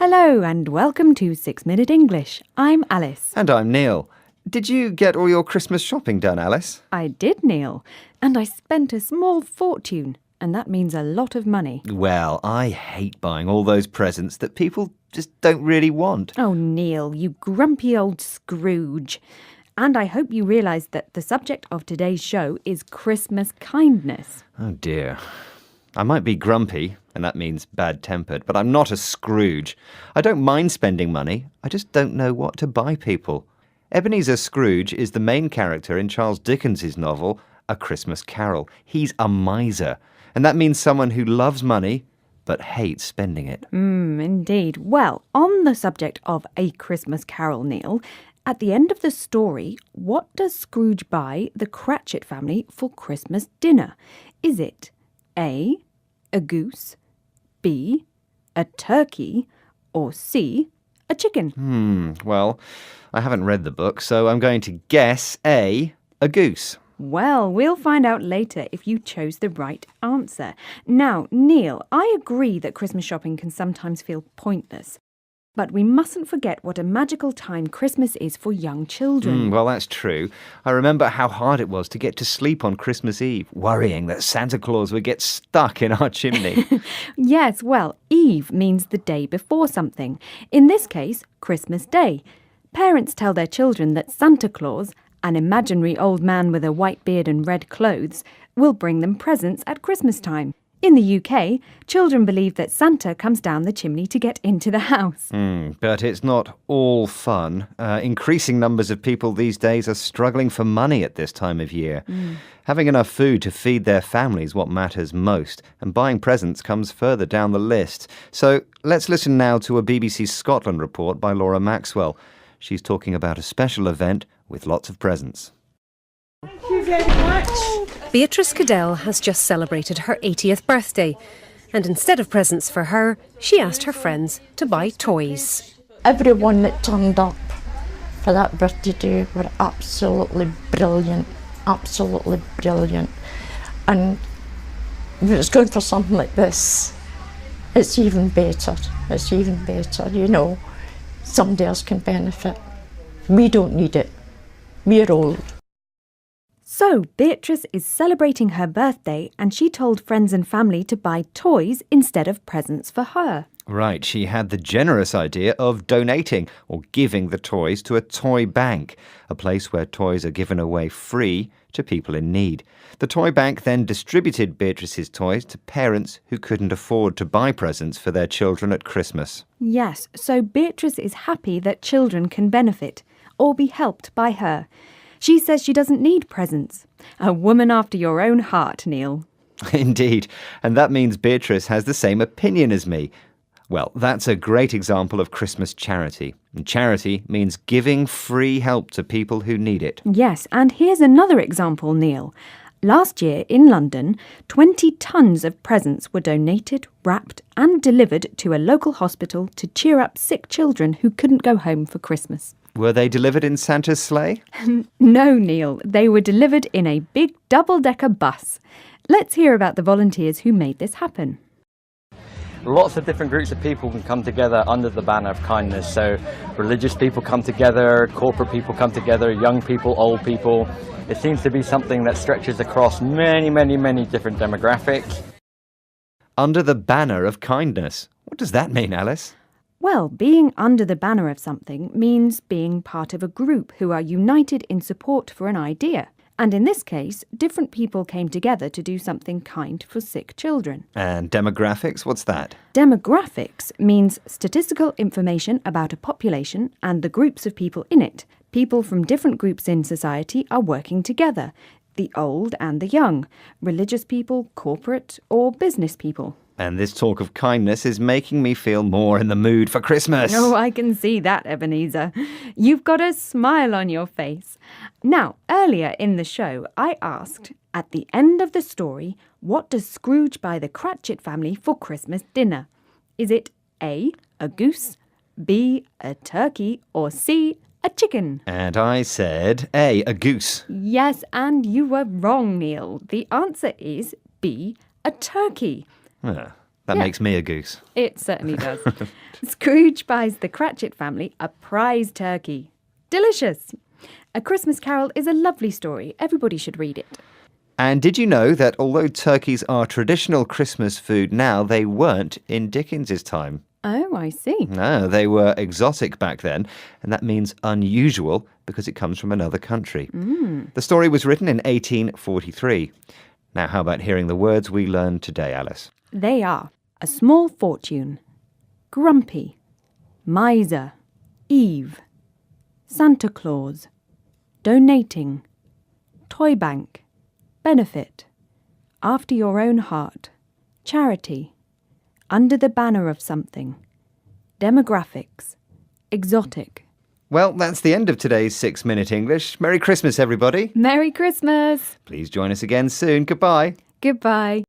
Hello and welcome to 6 Minute English. I'm Alice. And I'm Neil. Did you get all your Christmas shopping done, Alice? I did, Neil. And I spent a small fortune. And that means a lot of money. Well, I hate buying all those presents that people just don't really want. Oh, Neil, you grumpy old Scrooge. And I hope you realise that the subject of today's show is Christmas kindness. Oh dear. I might be grumpy, and that means bad-tempered, but I'm not a Scrooge. I don't mind spending money, I just don't know what to buy people. Ebenezer Scrooge is the main character in Charles Dickens' novel, A Christmas Carol. He's a miser, and that means someone who loves money but hates spending it. Indeed. Well, on the subject of A Christmas Carol, Neil, at the end of the story, what does Scrooge buy the Cratchit family for Christmas dinner? Is it A, a goose, B, a turkey, or C, a chicken? Well, I haven't read the book, so I'm going to guess a goose. Well, we'll find out later if you chose the right answer. Now, Neil, I agree that Christmas shopping can sometimes feel pointless. But we mustn't forget what a magical time Christmas is for young children. Well, that's true. I remember how hard it was to get to sleep on Christmas Eve, worrying that Santa Claus would get stuck in our chimney. Yes, well, Eve means the day before something. In this case, Christmas Day. Parents tell their children that Santa Claus, an imaginary old man with a white beard and red clothes, will bring them presents at Christmas time. In the UK, children believe that Santa comes down the chimney to get into the house. But it's not all fun. Increasing numbers of people these days are struggling for money at this time of year. Having enough food to feed their family is what matters most, and buying presents comes further down the list. So let's listen now to a BBC Scotland report by Laura Maxwell. She's talking about a special event with lots of presents. Thank you very much. Beatrice Cadell has just celebrated her 80th birthday, and instead of presents for her, she asked her friends to buy toys. Everyone that turned up for that birthday day were absolutely brilliant, absolutely brilliant. And if it's going for something like this, it's even better, you know. Somebody else can benefit. We don't need it. We're old. So, Beatrice is celebrating her birthday and she told friends and family to buy toys instead of presents for her. Right, she had the generous idea of donating or giving the toys to a toy bank, a place where toys are given away free to people in need. The toy bank then distributed Beatrice's toys to parents who couldn't afford to buy presents for their children at Christmas. Yes, so Beatrice is happy that children can benefit or be helped by her. She says she doesn't need presents. A woman after your own heart, Neil. Indeed, and that means Beatrice has the same opinion as me. Well, that's a great example of Christmas charity. And charity means giving free help to people who need it. Yes, and here's another example, Neil. Last year in London, 20 tons of presents were donated, wrapped and delivered to a local hospital to cheer up sick children who couldn't go home for Christmas. Were they delivered in Santa's sleigh? No, Neil. They were delivered in a big double-decker bus. Let's hear about the volunteers who made this happen. Lots of different groups of people can come together under the banner of kindness. So religious people come together, corporate people come together, young people, old people. It seems to be something that stretches across many, many, many different demographics. Under the banner of kindness. What does that mean, Alice? Well, being under the banner of something means being part of a group who are united in support for an idea. And in this case, different people came together to do something kind for sick children. And demographics, what's that? Demographics means statistical information about a population and the groups of people in it. People from different groups in society are working together, the old and the young, religious people, corporate or business people. And this talk of kindness is making me feel more in the mood for Christmas. Oh, I can see that, Ebenezer. You've got a smile on your face. Now, earlier in the show, I asked, at the end of the story, what does Scrooge buy the Cratchit family for Christmas dinner? Is it A, a goose, B, a turkey, or C, a chicken? And I said a goose. Yes, and you were wrong, Neil. The answer is B, a turkey. That Yeah. makes me a goose. It certainly does. Scrooge buys the Cratchit family a prize turkey. Delicious! A Christmas Carol is a lovely story. Everybody should read it. And did you know that although turkeys are traditional Christmas food now, they weren't in Dickens's time? Oh, I see. No, they were exotic back then, and that means unusual because it comes from another country. The story was written in 1843. Now, how about hearing the words we learned today, Alice? They are a small fortune, grumpy, miser, Eve, Santa Claus, donating, toy bank, benefit, after your own heart, charity, under the banner of something, demographics, exotic. Well, that's the end of today's 6 Minute English. Merry Christmas, everybody. Merry Christmas! Please join us again soon. Goodbye. Goodbye.